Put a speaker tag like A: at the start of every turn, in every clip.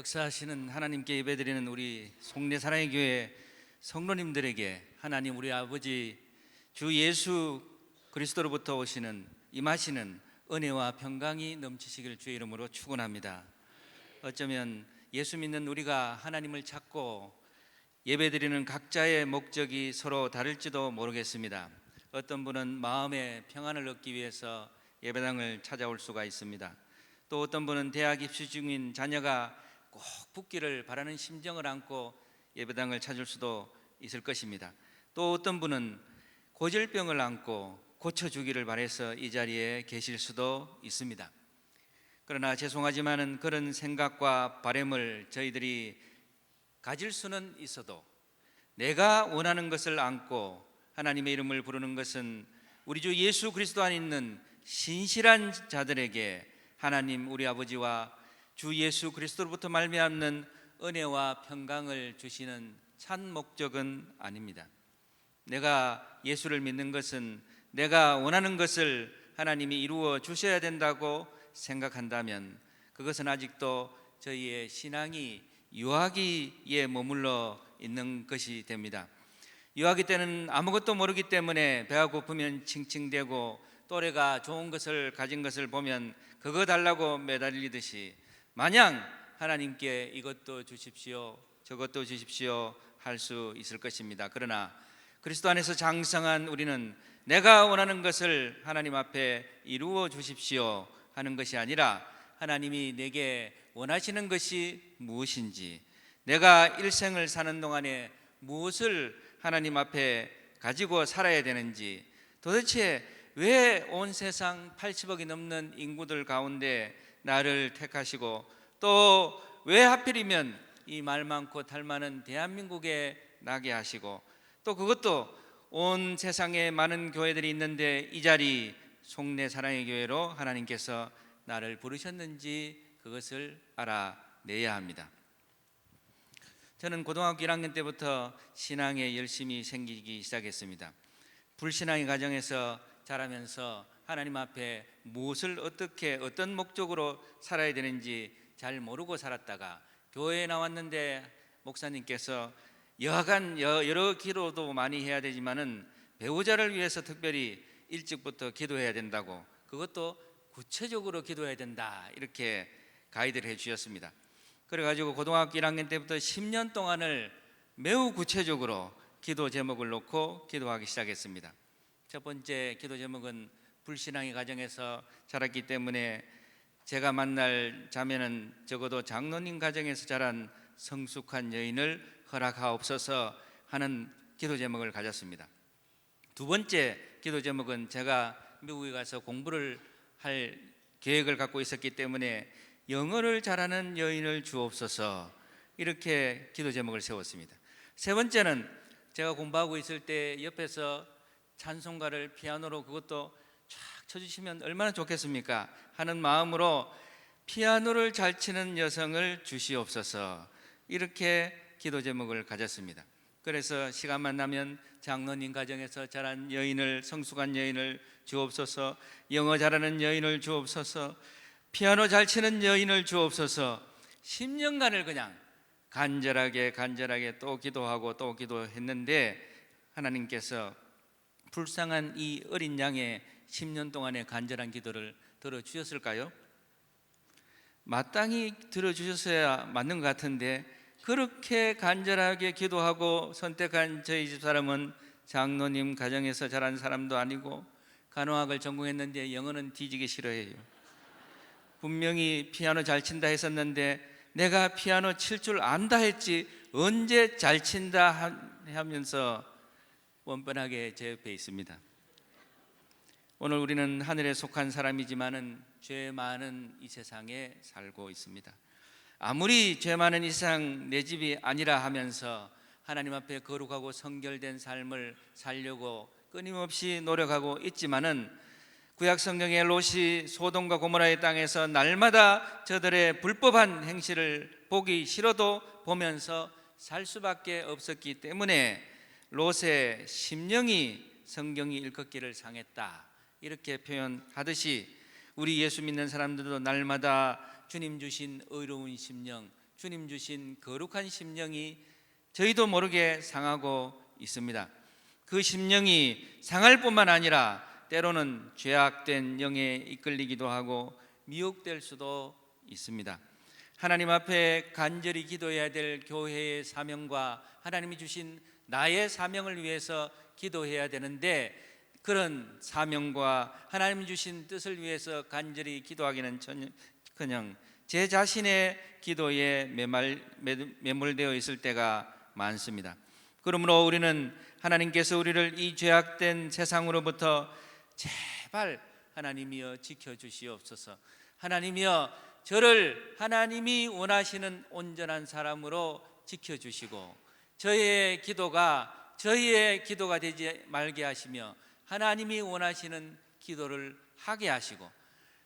A: 역사하시는 하나님께 예배드리는 우리 송내 사랑의 교회 성도님들에게 하나님 우리 아버지 주 예수 그리스도로부터 오시는 임하시는 은혜와 평강이 넘치시길 주의 이름으로 축원합니다. 어쩌면 예수 믿는 우리가 하나님을 찾고 예배드리는 각자의 목적이 서로 다를지도 모르겠습니다. 어떤 분은 마음의 평안을 얻기 위해서 예배당을 찾아올 수가 있습니다. 또 어떤 분은 대학 입시 중인 자녀가 꼭 붙기를 바라는 심정을 안고 예배당을 찾을 수도 있을 것입니다. 또 어떤 분은 고질병을 안고 고쳐주기를 바라서 이 자리에 계실 수도 있습니다. 그러나 죄송하지만은 그런 생각과 바람을 저희들이 가질 수는 있어도 내가 원하는 것을 안고 하나님의 이름을 부르는 것은 우리 주 예수 그리스도 안에 있는 신실한 자들에게 하나님 우리 아버지와 주 예수 그리스도로부터 말미암는 은혜와 평강을 주시는 참 목적은 아닙니다. 내가 예수를 믿는 것은 내가 원하는 것을 하나님이 이루어 주셔야 된다고 생각한다면 그것은 아직도 저희의 신앙이 유아기에 머물러 있는 것이 됩니다. 유아기 때는 아무것도 모르기 때문에 배가 고프면 칭칭대고 또래가 좋은 것을 가진 것을 보면 그거 달라고 매달리듯이 마냥 하나님께 이것도 주십시오 저것도 주십시오 할 수 있을 것입니다. 그러나 그리스도 안에서 장성한 우리는 내가 원하는 것을 하나님 앞에 이루어 주십시오 하는 것이 아니라 하나님이 내게 원하시는 것이 무엇인지, 내가 일생을 사는 동안에 무엇을 하나님 앞에 가지고 살아야 되는지, 도대체 왜 온 세상 80억이 넘는 인구들 가운데 나를 택하시고 또 왜 하필이면 이 말 많고 탈 많은 대한민국에 나게 하시고 또 그것도 온 세상에 많은 교회들이 있는데 이 자리 송내 사랑의 교회로 하나님께서 나를 부르셨는지 그것을 알아내야 합니다. 저는 고등학교 1학년 때부터 신앙에 열심히 생기기 시작했습니다. 불신앙의 가정에서 자라면서 하나님 앞에 무엇을 어떻게 어떤 목적으로 살아야 되는지 잘 모르고 살았다가 교회에 나왔는데 목사님께서 여하간 여러 기도도 많이 해야 되지만은 배우자를 위해서 특별히 일찍부터 기도해야 된다고, 그것도 구체적으로 기도해야 된다 이렇게 가이드를 해주셨습니다. 그래가지고 고등학교 1학년 때부터 10년 동안을 매우 구체적으로 기도 제목을 놓고 기도하기 시작했습니다. 첫 번째 기도 제목은 불신앙의 가정에서 자랐기 때문에 제가 만날 자매는 적어도 장로님 가정에서 자란 성숙한 여인을 허락하옵소서 하는 기도 제목을 가졌습니다. 두 번째 기도 제목은 제가 미국에 가서 공부를 할 계획을 갖고 있었기 때문에 영어를 잘하는 여인을 주옵소서 이렇게 기도 제목을 세웠습니다. 세 번째는 제가 공부하고 있을 때 옆에서 찬송가를 피아노로 그것도 쫙 쳐주시면 얼마나 좋겠습니까 하는 마음으로 피아노를 잘 치는 여성을 주시옵소서 이렇게 기도 제목을 가졌습니다. 그래서 시간만 나면 장로님 가정에서 자란 여인을, 성숙한 여인을 주옵소서, 영어 잘하는 여인을 주옵소서, 피아노 잘 치는 여인을 주옵소서 10년간을 그냥 간절하게 또 기도하고 또 기도했는데 하나님께서 불쌍한 이 어린 양의 10년 동안의 간절한 기도를 들어주셨을까요? 마땅히 들어주셨어야 맞는 것 같은데 그렇게 간절하게 기도하고 선택한 저희 집사람은 장로님 가정에서 자란 사람도 아니고 간호학을 전공했는데 영어는 뒤지기 싫어해요. 분명히 피아노 잘 친다 했었는데 내가 피아노 칠 줄 안다 했지 언제 잘 친다 하면서 뻔뻔하게 제 옆에 있습니다. 오늘 우리는 하늘에 속한 사람이지만은 죄 많은 이 세상에 살고 있습니다. 아무리 죄 많은 이 세상 내 집이 아니라 하면서 하나님 앞에 거룩하고 성결된 삶을 살려고 끊임없이 노력하고 있지만은 구약 성경의 롯이 소돔과 고모라의 땅에서 날마다 저들의 불법한 행실을 보기 싫어도 보면서 살 수밖에 없었기 때문에 롯의 심령이 성경이 일컫기를 상했다 이렇게 표현하듯이 우리 예수 믿는 사람들도 날마다 주님 주신 의로운 심령, 주님 주신 거룩한 심령이 저희도 모르게 상하고 있습니다. 그 심령이 상할 뿐만 아니라 때로는 죄악된 영에 이끌리기도 하고 미혹될 수도 있습니다. 하나님 앞에 간절히 기도해야 될 교회의 사명과 하나님이 주신 나의 사명을 위해서 기도해야 되는데, 그런 사명과 하나님이 주신 뜻을 위해서 간절히 기도하기는 그냥 제 자신의 기도에 매몰되어 있을 때가 많습니다. 그러므로 우리는 하나님께서 우리를 이 죄악된 세상으로부터 제발 하나님이여 지켜주시옵소서, 하나님이여 저를 하나님이 원하시는 온전한 사람으로 지켜주시고 저희의 기도가 되지 말게 하시며 하나님이 원하시는 기도를 하게 하시고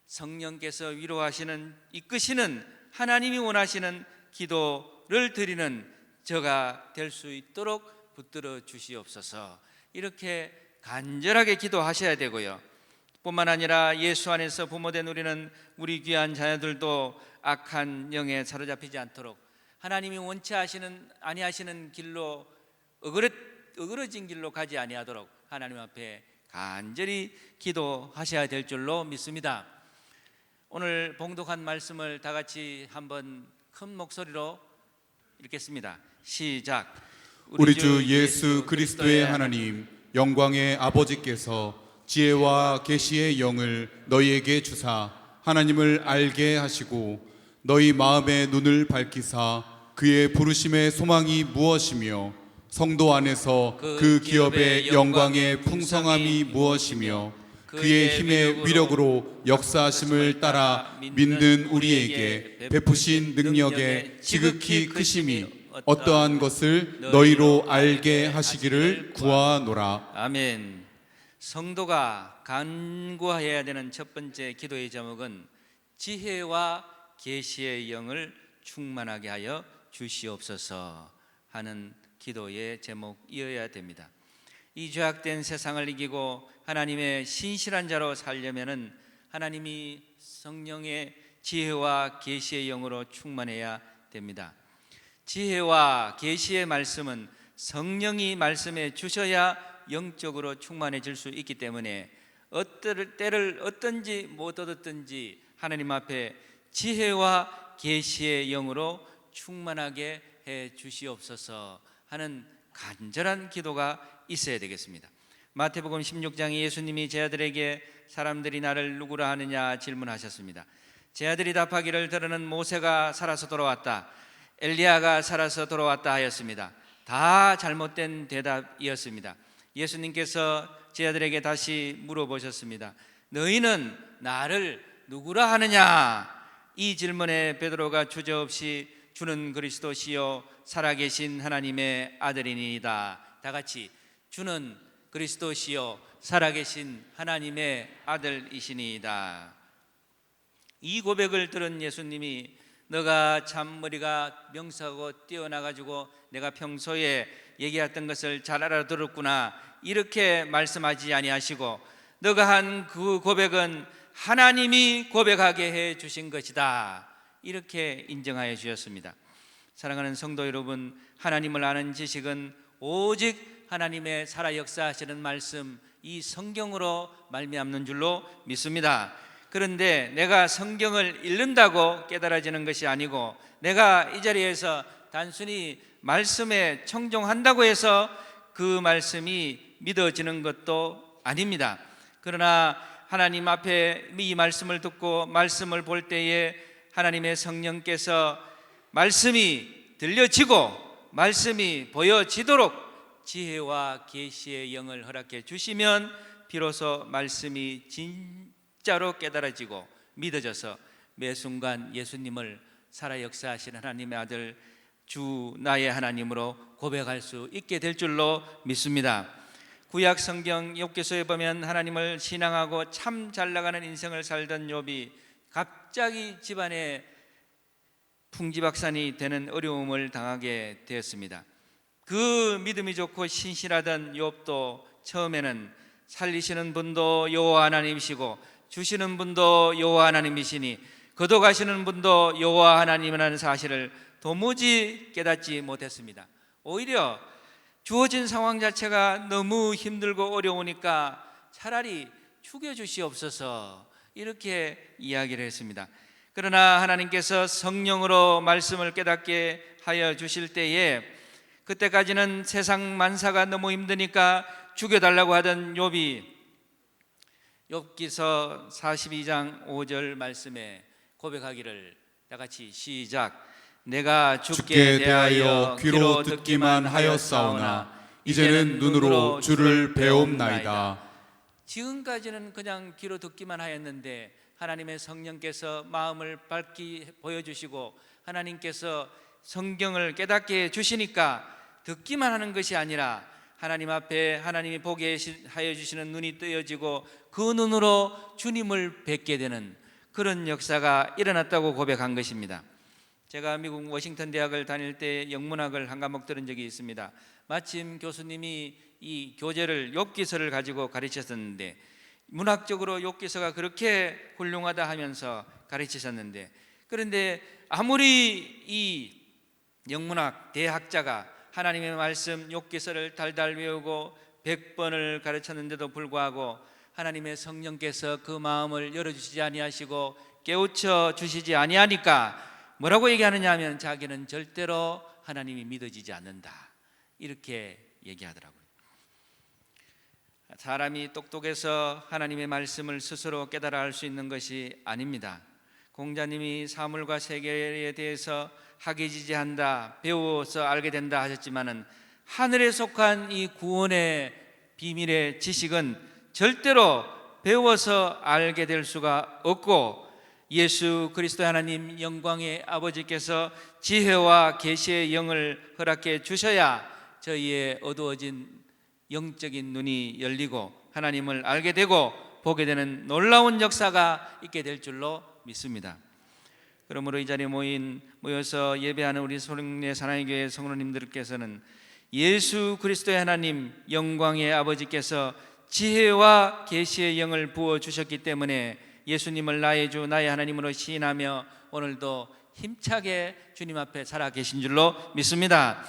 A: 성령께서 위로하시는, 이끄시는 하나님이 원하시는 기도를 드리는 저가 될 수 있도록 붙들어 주시옵소서. 이렇게 간절하게 기도하셔야 되고요. 뿐만 아니라 예수 안에서 부모된 우리는 우리 귀한 자녀들도 악한 영에 사로잡히지 않도록 하나님이 원치 아니하시는 길로 어그러진 길로 가지 아니하도록 하나님 앞에 간절히 기도하셔야 될 줄로 믿습니다. 오늘 봉독한 말씀을 다 같이 한번 큰 목소리로 읽겠습니다. 시작.
B: 우리 주 예수 그리스도의 하나님 영광의 아버지께서 지혜와 계시의 영을 너희에게 주사 하나님을 알게 하시고 너희 마음의 눈을 밝히사 그의 부르심의 소망이 무엇이며 성도 안에서 그 기업의 영광의 풍성함이 무엇이며 그의 힘의 위력으로 역사하심을 따라 믿는 우리에게 베푸신 능력의 지극히 크심이 어떠한 것을 너희로 알게 하시기를 구하노라.
A: 아멘. 성도가 간구해야 되는 첫 번째 기도의 제목은 지혜와 계시의 영을 충만하게 하여 주시옵소서 하는 기도의 제목이어야 됩니다. 이 죄악된 세상을 이기고 하나님의 신실한 자로 살려면은 하나님이 성령의 지혜와 계시의 영으로 충만해야 됩니다. 지혜와 계시의 말씀은 성령이 말씀해 주셔야 영적으로 충만해질 수 있기 때문에 때를 어떤지 못 얻었든지 하나님 앞에 지혜와 계시의 영으로 충만하게 해 주시옵소서 하는 간절한 기도가 있어야 되겠습니다. 마태복음 16장에 예수님이 제 아들에게 사람들이 나를 누구라 하느냐 질문하셨습니다. 제 아들이 답하기를 들으는 모세가 살아서 돌아왔다, 엘리야가 살아서 돌아왔다 하였습니다. 다 잘못된 대답이었습니다. 예수님께서 제 아들에게 다시 물어보셨습니다. 너희는 나를 누구라 하느냐? 이 질문에 베드로가 주저없이 주는 그리스도시요 살아계신 하나님의 아들이니이다. 다 같이 주는 그리스도시요 살아계신 하나님의 아들이시니이다. 이 고백을 들은 예수님이 너가 참 머리가 명사하고 뛰어나가지고 내가 평소에 얘기했던 것을 잘 알아들었구나 이렇게 말씀하지 아니하시고 너가 한 그 고백은 하나님이 고백하게 해 주신 것이다 이렇게 인정하여 주셨습니다. 사랑하는 성도 여러분, 하나님을 아는 지식은 오직 하나님의 살아 역사하시는 말씀 이 성경으로 말미암는 줄로 믿습니다. 그런데 내가 성경을 읽는다고 깨달아지는 것이 아니고 내가 이 자리에서 단순히 말씀에 청종한다고 해서 그 말씀이 믿어지는 것도 아닙니다. 그러나 하나님 앞에 이 말씀을 듣고 말씀을 볼 때에 하나님의 성령께서 말씀이 들려지고 말씀이 보여지도록 지혜와 계시의 영을 허락해 주시면 비로소 말씀이 진짜로 깨달아지고 믿어져서 매 순간 예수님을 살아 역사하시는 하나님의 아들 주 나의 하나님으로 고백할 수 있게 될 줄로 믿습니다. 구약 성경 욥기서에 보면 하나님을 신앙하고 참 잘나가는 인생을 살던 욥이 갑자기 집안에 풍지박산이 되는 어려움을 당하게 되었습니다. 그 믿음이 좋고 신실하던 욥도 처음에는 살리시는 분도 여호와 하나님이시고 주시는 분도 여호와 하나님이시니 거둬가시는 분도 여호와 하나님이라는 사실을 도무지 깨닫지 못했습니다. 오히려 주어진 상황 자체가 너무 힘들고 어려우니까 차라리 죽여주시옵소서 이렇게 이야기를 했습니다. 그러나 하나님께서 성령으로 말씀을 깨닫게 하여 주실 때에 그때까지는 세상 만사가 너무 힘드니까 죽여달라고 하던 욥이 욥기서 42장 5절 말씀에 고백하기를 다 같이 시작. 내가
B: 주께 대하여 귀로 듣기만 하였사오나 이제는 눈으로 주를 배움나이다.
A: 지금까지는 그냥 귀로 듣기만 하였는데 하나님의 성령께서 마음을 밝히 보여주시고 하나님께서 성경을 깨닫게 해주시니까 듣기만 하는 것이 아니라 하나님 앞에 하나님이 보게 하여 주시는 눈이 뜨여지고 그 눈으로 주님을 뵙게 되는 그런 역사가 일어났다고 고백한 것입니다. 제가 미국 워싱턴 대학을 다닐 때 영문학을 한 과목 들은 적이 있습니다. 마침 교수님이 이 교재를 욥기서를 가지고 가르쳤었는데 문학적으로 욥기서가 그렇게 훌륭하다 하면서 가르치셨는데, 그런데 아무리 이 영문학 대학자가 하나님의 말씀 욥기서를 달달 외우고 100번을 가르쳤는데도 불구하고 하나님의 성령께서 그 마음을 열어주시지 아니하시고 깨우쳐 주시지 아니하니까 뭐라고 얘기하느냐 하면 자기는 절대로 하나님이 믿어지지 않는다 이렇게 얘기하더라고요. 사람이 똑똑해서 하나님의 말씀을 스스로 깨달아 알 수 있는 것이 아닙니다. 공자님이 사물과 세계에 대해서 학이지지한다, 배워서 알게 된다 하셨지만은 하늘에 속한 이 구원의 비밀의 지식은 절대로 배워서 알게 될 수가 없고 예수 그리스도 하나님 영광의 아버지께서 지혜와 계시의 영을 허락해 주셔야 저희의 어두워진 영적인 눈이 열리고 하나님을 알게 되고 보게 되는 놀라운 역사가 있게 될 줄로 믿습니다. 그러므로 이 자리에 모여서 예배하는 우리 성례 사랑의 교회 성도님들께서는 예수 그리스도의 하나님 영광의 아버지께서 지혜와 계시의 영을 부어 주셨기 때문에 예수님을 나의 주 나의 하나님으로 시인하며 오늘도 힘차게 주님 앞에 살아 계신 줄로 믿습니다.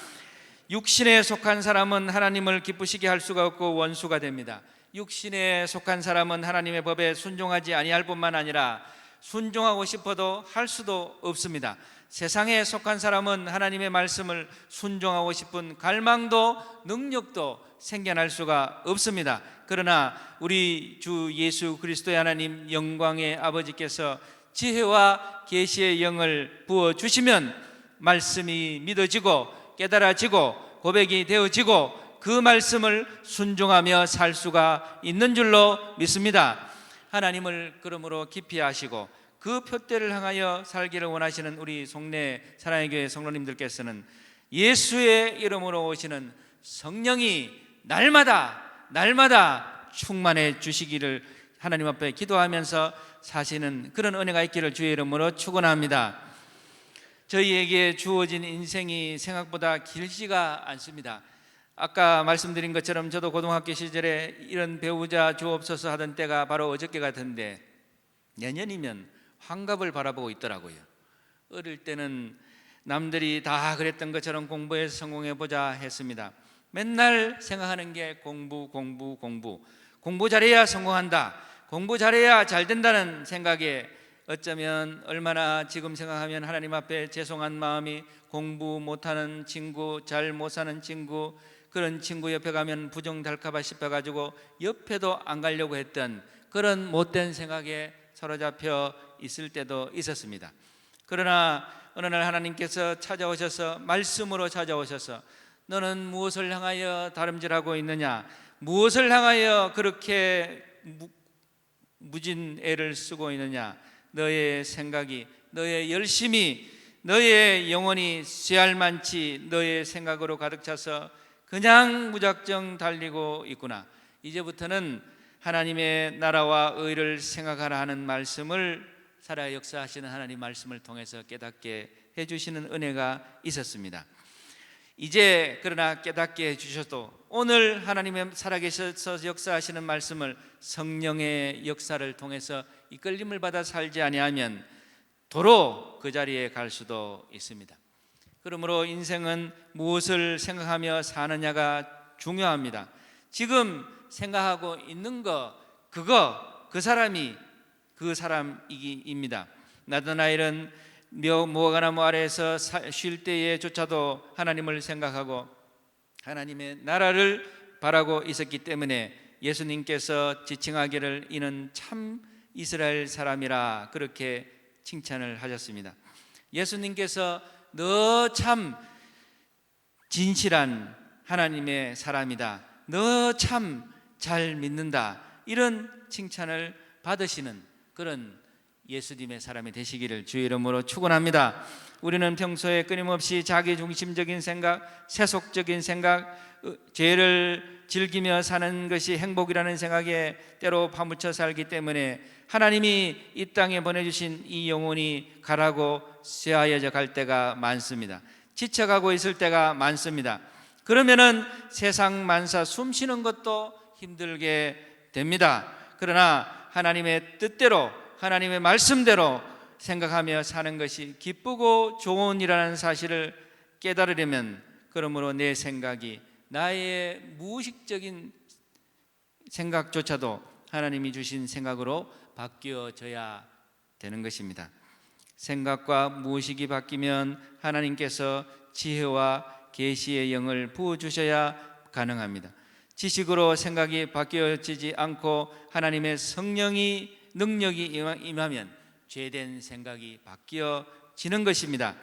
A: 육신에 속한 사람은 하나님을 기쁘시게 할 수가 없고 원수가 됩니다. 육신에 속한 사람은 하나님의 법에 순종하지 아니할 뿐만 아니라 순종하고 싶어도 할 수도 없습니다. 세상에 속한 사람은 하나님의 말씀을 순종하고 싶은 갈망도 능력도 생겨날 수가 없습니다. 그러나 우리 주 예수 그리스도의 하나님 영광의 아버지께서 지혜와 계시의 영을 부어 주시면 말씀이 믿어지고 깨달아지고 고백이 되어지고 그 말씀을 순종하며 살 수가 있는 줄로 믿습니다. 하나님을 그러므로 깊이 아시고 그 표대를 향하여 살기를 원하시는 우리 송내 사랑의 교회 성도님들께서는 예수의 이름으로 오시는 성령이 날마다 충만해 주시기를 하나님 앞에 기도하면서 사시는 그런 은혜가 있기를 주의 이름으로 축원합니다. 저희에게 주어진 인생이 생각보다 길지가 않습니다. 아까 말씀드린 것처럼 저도 고등학교 시절에 이런 배우자 주옵소서 하던 때가 바로 어저께 같은데 내년이면 환갑을 바라보고 있더라고요. 어릴 때는 남들이 다 그랬던 것처럼 공부해서 성공해보자 했습니다. 맨날 생각하는 게 공부 잘해야 성공한다, 공부 잘해야 잘 된다는 생각에 어쩌면 얼마나 지금 생각하면 하나님 앞에 죄송한 마음이 공부 못하는 친구, 잘 못 사는 친구, 그런 친구 옆에 가면 부정달까봐 싶어가지고 옆에도 안 가려고 했던 그런 못된 생각에 사로잡혀 있을 때도 있었습니다. 그러나 어느 날 하나님께서 찾아오셔서 말씀으로 찾아오셔서 너는 무엇을 향하여 다름질하고 있느냐, 무엇을 향하여 그렇게 무진 애를 쓰고 있느냐, 너의 생각이, 너의 열심이, 너의 영혼이 쇠알만치 너의 생각으로 가득 차서 그냥 무작정 달리고 있구나. 이제부터는 하나님의 나라와 의를 생각하라 하는 말씀을 살아 역사하시는 하나님 말씀을 통해서 깨닫게 해주시는 은혜가 있었습니다. 이제 그러나 깨닫게 해주셔도 오늘 하나님의 살아계셔서 역사하시는 말씀을 성령의 역사를 통해서 이끌림을 받아 살지 아니하면 도로 그 자리에 갈 수도 있습니다. 그러므로 인생은 무엇을 생각하며 사느냐가 중요합니다. 지금 생각하고 있는 그 사람이 그 사람이기입니다. 나다나엘은 무화과나무 아래에서 쉴 때에조차도 하나님을 생각하고 하나님의 나라를 바라고 있었기 때문에 예수님께서 지칭하기를 이는 참 이스라엘 사람이라 그렇게 칭찬을 하셨습니다. 예수님께서 너 참 진실한 하나님의 사람이다, 너 참 잘 믿는다, 이런 칭찬을 받으시는 그런 예수님의 사람이 되시기를 주의 이름으로 축원합니다. 우리는 평소에 끊임없이 자기중심적인 생각, 세속적인 생각, 죄를 즐기며 사는 것이 행복이라는 생각에 때로 파묻혀 살기 때문에 하나님이 이 땅에 보내주신 이 영혼이 가라고 쇠하여져 갈 때가 많습니다. 지쳐가고 있을 때가 많습니다. 그러면은 세상 만사 숨쉬는 것도 힘들게 됩니다. 그러나 하나님의 뜻대로, 하나님의 말씀대로 생각하며 사는 것이 기쁘고 좋은 일이라는 사실을 깨달으려면, 그러므로 내 생각이, 나의 무의식적인 생각조차도 하나님이 주신 생각으로 바뀌어져야 되는 것입니다. 생각과 무의식이 바뀌면 하나님께서 지혜와 계시의 영을 부어주셔야 가능합니다. 지식으로 생각이 바뀌어지지 않고 하나님의 성령이, 능력이 임하면 죄된 생각이 바뀌어지는 것입니다.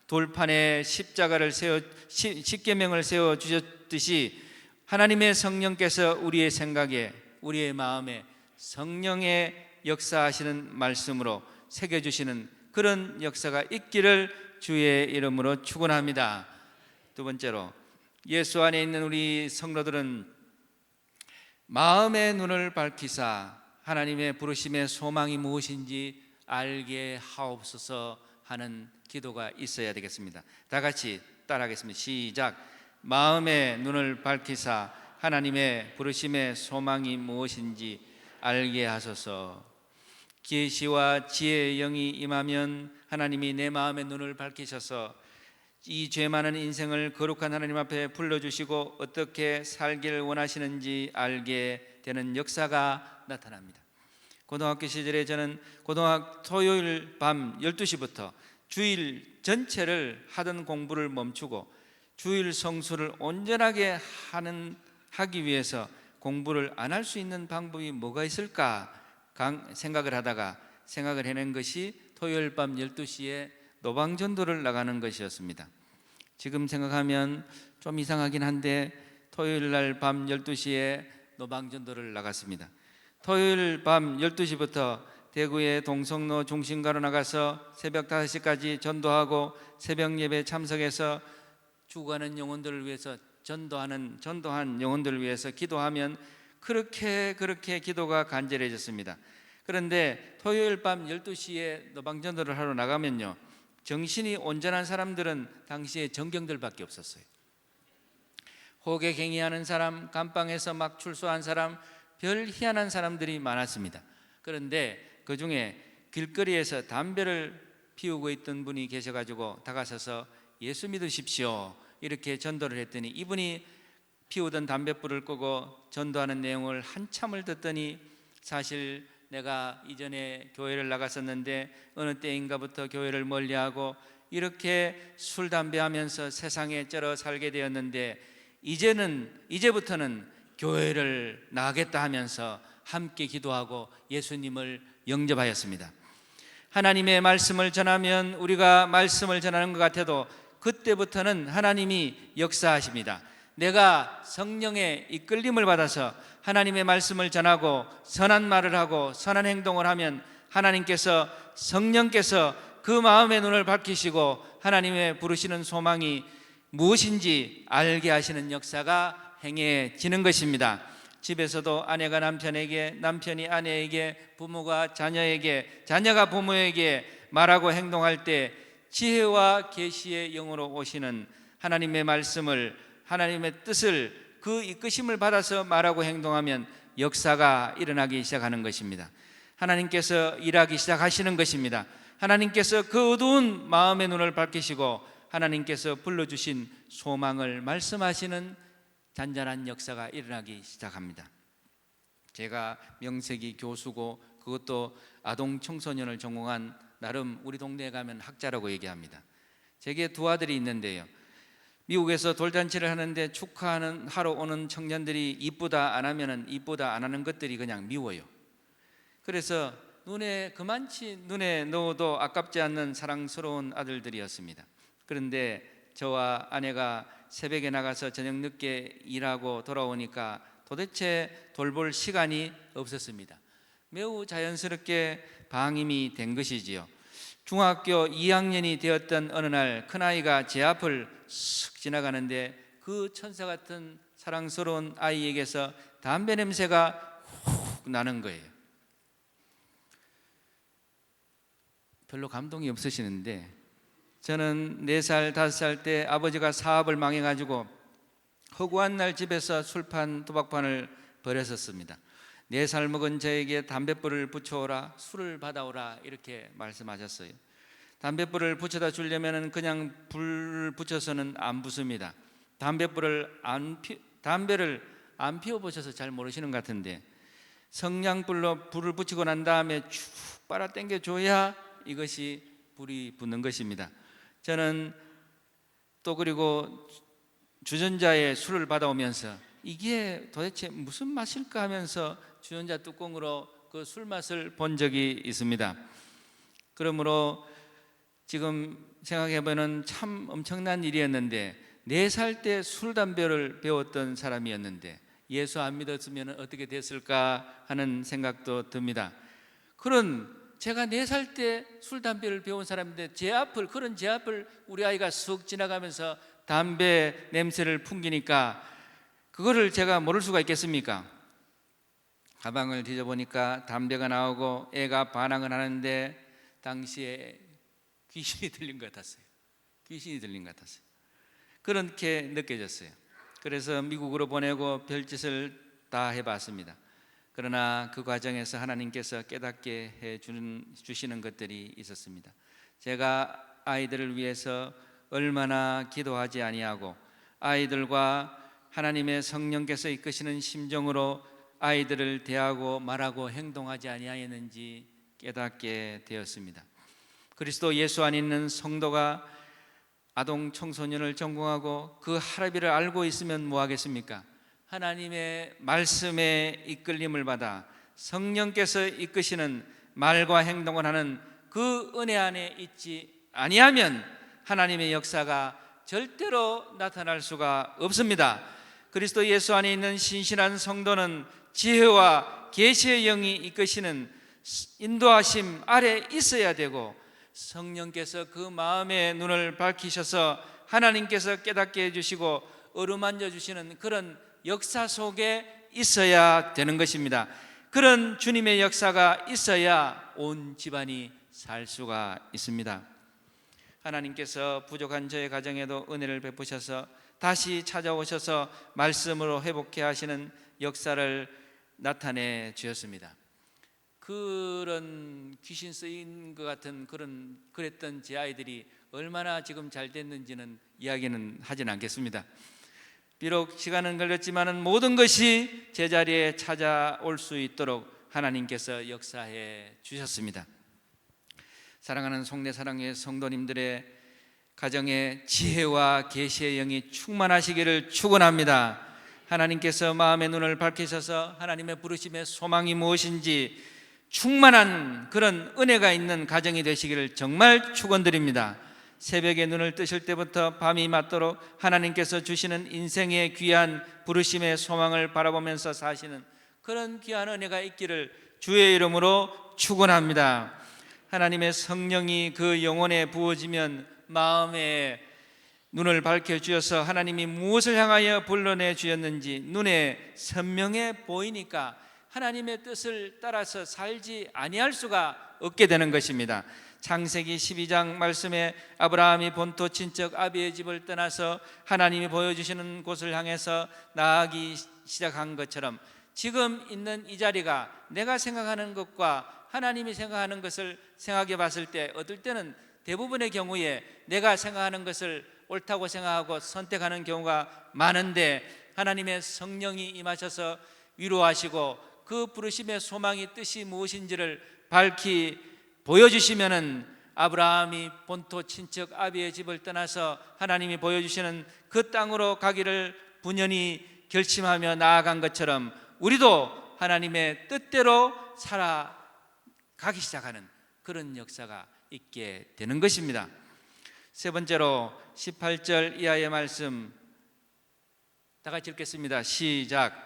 A: 돌판에 십자가를 세워, 십계명을 세워 주셨듯이 하나님의 성령께서 우리의 생각에, 우리의 마음에 성령의 역사하시는 말씀으로 새겨주시는 그런 역사가 있기를 주의 이름으로 축원합니다. 두 번째로, 예수 안에 있는 우리 성도들은 마음의 눈을 밝히사 하나님의 부르심의 소망이 무엇인지 알게 하옵소서 하는 기도가 있어야 되겠습니다. 다 같이 따라하겠습니다. 시작. 마음의 눈을 밝히사 하나님의 부르심의 소망이 무엇인지 알게 하소서. 계시와 지혜의 영이 임하면 하나님이 내 마음의 눈을 밝히셔서 이 죄 많은 인생을 거룩한 하나님 앞에 불러주시고 어떻게 살기를 원하시는지 알게 되는 역사가 나타납니다. 고등학교 시절에 저는 토요일 밤 12시부터 주일 전체를 하던 공부를 멈추고 주일 성수를 온전하게 하기 위해서 공부를 안 할 수 있는 방법이 뭐가 있을까 생각을 하다가 생각을 해낸 것이 토요일 밤 12시에 노방전도를 나가는 것이었습니다. 지금 생각하면 좀 이상하긴 한데 토요일 날 밤 12시에 노방전도를 나갔습니다. 토요일 밤 12시부터 대구의 동성로 중심가로 나가서 새벽 5시까지 전도하고 새벽 예배 참석해서 죽어가는 영혼들을 위해서 전도한 영혼들을 위해서 기도하면 그렇게 기도가 간절해졌습니다. 그런데 토요일 밤 12시에 노방전도를 하러 나가면요, 정신이 온전한 사람들은 당시에 정경들밖에 없었어요. 호객행위하는 사람, 감방에서 막 출소한 사람, 별 희한한 사람들이 많았습니다. 그런데 그 중에 길거리에서 담배를 피우고 있던 분이 계셔가지고 다가서서 예수 믿으십시오 이렇게 전도를 했더니 이분이 피우던 담뱃불을 끄고 전도하는 내용을 한참을 듣더니 사실 내가 이전에 교회를 나갔었는데 어느 때인가부터 교회를 멀리하고 이렇게 술 담배 하면서 세상에 쩔어 살게 되었는데 이제부터는 교회를 나가겠다 하면서 함께 기도하고 예수님을 영접하였습니다. 하나님의 말씀을 전하면 우리가 말씀을 전하는 것 같아도 그때부터는 하나님이 역사하십니다. 내가 성령의 이끌림을 받아서 하나님의 말씀을 전하고 선한 말을 하고 선한 행동을 하면 하나님께서, 성령께서 그 마음의 눈을 밝히시고 하나님의 부르시는 소망이 무엇인지 알게 하시는 역사가 행해지는 것입니다. 집에서도 아내가 남편에게, 남편이 아내에게, 부모가 자녀에게, 자녀가 부모에게 말하고 행동할 때 지혜와 계시의 영으로 오시는 하나님의 말씀을, 하나님의 뜻을, 그 이끄심을 받아서 말하고 행동하면 역사가 일어나기 시작하는 것입니다. 하나님께서 일하기 시작하시는 것입니다. 하나님께서 그 어두운 마음의 눈을 밝히시고 하나님께서 불러주신 소망을 말씀하시는 잔잔한 역사가 일어나기 시작합니다. 제가 명색이 교수고 그것도 아동 청소년을 전공한 나름 우리 동네에 가면 학자라고 얘기합니다. 제게 두 아들이 있는데요, 미국에서 돌잔치를 하는데 축하하는 하러 오는 청년들이 이쁘다 안 하면은 이쁘다 안 하는 것들이 그냥 미워요. 그래서 눈에 넣어도 아깝지 않는 사랑스러운 아들들이었습니다. 그런데 저와 아내가 새벽에 나가서 저녁 늦게 일하고 돌아오니까 도대체 돌볼 시간이 없었습니다. 매우 자연스럽게 방임이 된 것이지요. 중학교 2학년이 되었던 어느 날 큰아이가 제 앞을 쓱 지나가는데 그 천사 같은 사랑스러운 아이에게서 담배 냄새가 훅 나는 거예요. 별로 감동이 없으시는데 저는 4살, 5살 때 아버지가 사업을 망해가지고 허구한 날 집에서 술판, 도박판을 벌였었습니다. 4살 먹은 저에게 담뱃불을 붙여오라, 술을 받아오라 이렇게 말씀하셨어요. 담뱃불을 붙여다 주려면 그냥 불 붙여서는 안 붙습니다. 담배를 안 피워보셔서 잘 모르시는 것 같은데 성냥불로 불을 붙이고 난 다음에 쭉 빨아 당겨줘야 이것이 불이 붙는 것입니다. 저는 또 그리고 주전자에 술을 받아오면서 이게 도대체 무슨 맛일까 하면서 주전자 뚜껑으로 그 술 맛을 본 적이 있습니다. 그러므로 지금 생각해보면 참 엄청난 일이었는데 4살 때 술, 담배를 배웠던 사람이었는데 예수 안 믿었으면 어떻게 됐을까 하는 생각도 듭니다. 그런 제가 4살 때 술, 담배를 배운 사람인데 제 앞을 우리 아이가 쑥 지나가면서 담배 냄새를 풍기니까 그거를 제가 모를 수가 있겠습니까? 가방을 뒤져보니까 담배가 나오고 애가 반항을 하는데 당시에 귀신이 들린 것 같았어요. 그렇게 느껴졌어요. 그래서 미국으로 보내고 별짓을 다 해봤습니다. 그러나 그 과정에서 하나님께서 깨닫게 해주시는 것들이 있었습니다. 제가 아이들을 위해서 얼마나 기도하지 아니하고 아이들과 하나님의 성령께서 이끄시는 심정으로 아이들을 대하고 말하고 행동하지 아니하였는지 깨닫게 되었습니다. 그리스도 예수 안에 있는 성도가 아동 청소년을 전공하고 그 할아비를 알고 있으면 뭐 하겠습니까? 하나님의 말씀에 이끌림을 받아 성령께서 이끄시는 말과 행동을 하는 그 은혜 안에 있지 아니하면 하나님의 역사가 절대로 나타날 수가 없습니다. 그리스도 예수 안에 있는 신실한 성도는 지혜와 계시의 영이 이끄시는 인도하심 아래 있어야 되고 성령께서 그 마음의 눈을 밝히셔서 하나님께서 깨닫게 해주시고 어루만져 주시는 그런 역사 속에 있어야 되는 것입니다. 그런 주님의 역사가 있어야 온 집안이 살 수가 있습니다. 하나님께서 부족한 저의 가정에도 은혜를 베푸셔서 다시 찾아오셔서 말씀으로 회복해 하시는 역사를 나타내 주셨습니다. 그런 귀신 쓰인 것 같은 그랬던 제 아이들이 얼마나 지금 잘 됐는지는 이야기는 하진 않겠습니다. 비록 시간은 걸렸지만 모든 것이 제자리에 찾아올 수 있도록 하나님께서 역사해 주셨습니다. 사랑하는 송내사랑의 성도님들의 가정에 지혜와 계시의 영이 충만하시기를 축원합니다. 하나님께서 마음의 눈을 밝히셔서 하나님의 부르심의 소망이 무엇인지 충만한 그런 은혜가 있는 가정이 되시기를 정말 축원드립니다. 새벽에 눈을 뜨실 때부터 밤이 맞도록 하나님께서 주시는 인생의 귀한 부르심의 소망을 바라보면서 사시는 그런 귀한 은혜가 있기를 주의 이름으로 축원합니다. 하나님의 성령이 그 영혼에 부어지면 마음에 눈을 밝혀주셔서 하나님이 무엇을 향하여 불러내 주셨는지 눈에 선명해 보이니까 하나님의 뜻을 따라서 살지 아니할 수가 없게 되는 것입니다. 창세기 12장 말씀에 아브라함이 본토 친척 아비의 집을 떠나서 하나님이 보여주시는 곳을 향해서 나아가기 시작한 것처럼 지금 있는 이 자리가 내가 생각하는 것과 하나님이 생각하는 것을 생각해 봤을 때 어떨 때는 대부분의 경우에 내가 생각하는 것을 옳다고 생각하고 선택하는 경우가 많은데, 하나님의 성령이 임하셔서 위로하시고 그 부르심의 소망이 뜻이 무엇인지를 밝히 보여주시면은 아브라함이 본토 친척 아비의 집을 떠나서 하나님이 보여주시는 그 땅으로 가기를 분연히 결심하며 나아간 것처럼 우리도 하나님의 뜻대로 살아가기 시작하는 그런 역사가 있게 되는 것입니다. 세 번째로 18절 이하의 말씀 다 같이 읽겠습니다. 시작.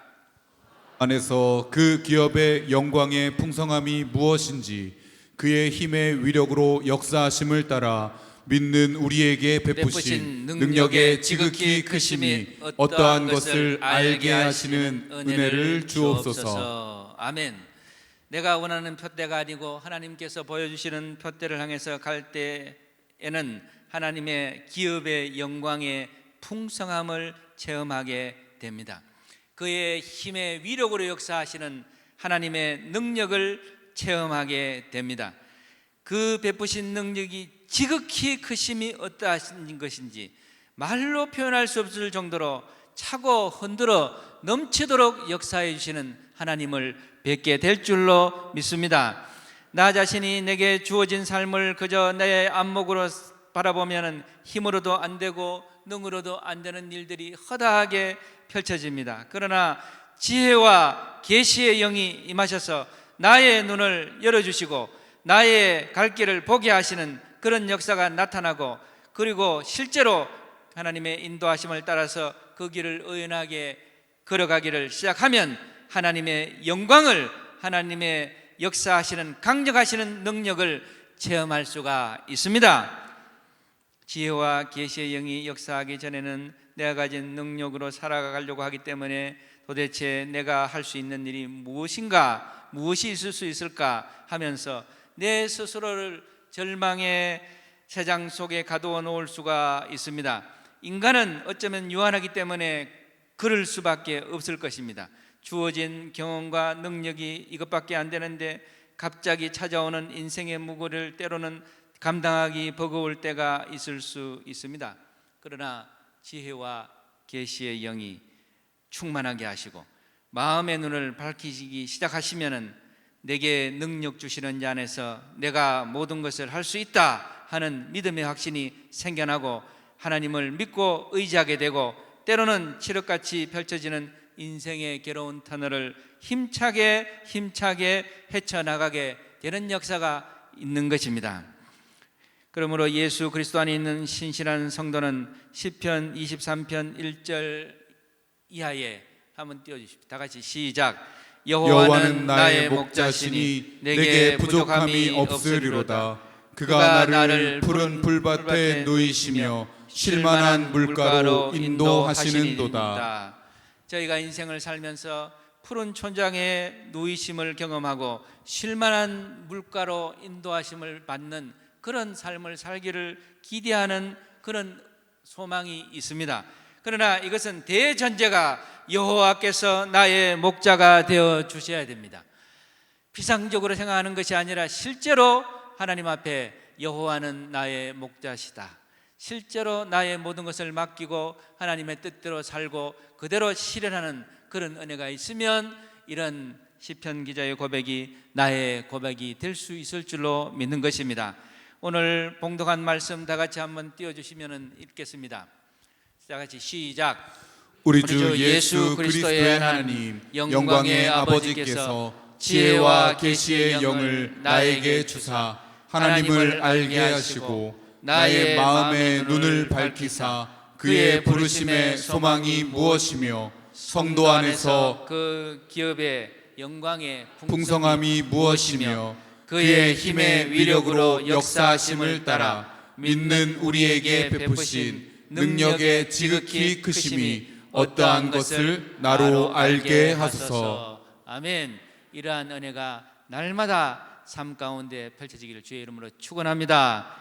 B: 안에서 그 기업의 영광의 풍성함이 무엇인지 그의 힘의 위력으로 역사하심을 따라 믿는 우리에게 베푸신 능력의 지극히 크심이 어떠한 것을 알게 하시는 은혜를 주옵소서.
A: 아멘. 내가 원하는 표대가 아니고 하나님께서 보여주시는 표대를 향해서 갈 때에는 하나님의 기업의 영광의 풍성함을 체험하게 됩니다. 그의 힘의 위력으로 역사하시는 하나님의 능력을 체험하게 됩니다. 그 베푸신 능력이 지극히 크심이 어떠하신 것인지 말로 표현할 수 없을 정도로 차고 흔들어 넘치도록 역사해 주시는 하나님을 뵙게 될 줄로 믿습니다. 나 자신이 내게 주어진 삶을 그저 내 안목으로 바라보면 힘으로도 안 되고 능으로도 안 되는 일들이 허다하게 펼쳐집니다. 그러나 지혜와 계시의 영이 임하셔서 나의 눈을 열어주시고 나의 갈 길을 보게 하시는 그런 역사가 나타나고, 그리고 실제로 하나님의 인도하심을 따라서 그 길을 의연하게 걸어가기를 시작하면 하나님의 영광을, 하나님의 역사하시는 강력하시는 능력을 체험할 수가 있습니다. 지혜와 계시의 영이 역사하기 전에는 내가 가진 능력으로 살아가려고 하기 때문에 도대체 내가 할 수 있는 일이 무엇인가, 무엇이 있을 수 있을까 하면서 내 스스로를 절망의 세상 속에 가두어 놓을 수가 있습니다. 인간은 어쩌면 유한하기 때문에 그럴 수밖에 없을 것입니다. 주어진 경험과 능력이 이것밖에 안 되는데 갑자기 찾아오는 인생의 무거를 때로는 감당하기 버거울 때가 있을 수 있습니다. 그러나 지혜와 계시의 영이 충만하게 하시고 마음의 눈을 밝히시기 시작하시면은 내게 능력 주시는 자 안에서 내가 모든 것을 할 수 있다 하는 믿음의 확신이 생겨나고 하나님을 믿고 의지하게 되고, 때로는 칠흑같이 펼쳐지는 인생의 괴로운 터널을 힘차게 헤쳐나가게 되는 역사가 있는 것입니다. 그러므로 예수 그리스도 안에 있는 신실한 성도는 시편 23편 1절 이하에 한번 띄워주십시오. 다 같이 시작.
B: 여호와는 나의 목자시니 내게 부족함이 없으리로다. 그가 나를 푸른 풀밭에 누이시며 쉴만한 물가로 인도하시는도다.
A: 저희가 인생을 살면서 푸른 촌장의 누이심을 경험하고 쉴만한 물가로 인도하심을 받는 그런 삶을 살기를 기대하는 그런 소망이 있습니다. 그러나 이것은 대전제가 여호와께서 나의 목자가 되어 주셔야 됩니다. 피상적으로 생각하는 것이 아니라 실제로 하나님 앞에 여호와는 나의 목자시다, 실제로 나의 모든 것을 맡기고 하나님의 뜻대로 살고 그대로 실현하는 그런 은혜가 있으면 이런 시편 기자의 고백이 나의 고백이 될 수 있을 줄로 믿는 것입니다. 오늘 봉독한 말씀 다 같이 한번 띄워주시면 읽겠습니다. 다 같이 시작.
B: 우리 주 예수 그리스도의 하나님 영광의 아버지께서 지혜와 계시의 영을 나에게 주사 하나님을 알게 하시고 나의 마음의 눈을 밝히사 그의 부르심의 소망이 무엇이며 성도 안에서
A: 그 기업의 영광의
B: 풍성함이 무엇이며 그의 힘의 위력으로 역사하심을 따라 믿는 우리에게 베푸신 능력의 지극히 크심이 어떠한 것을 나로 알게 하소서.
A: 아멘. 이러한 은혜가 날마다 삶 가운데 펼쳐지기를 주의 이름으로 축원합니다.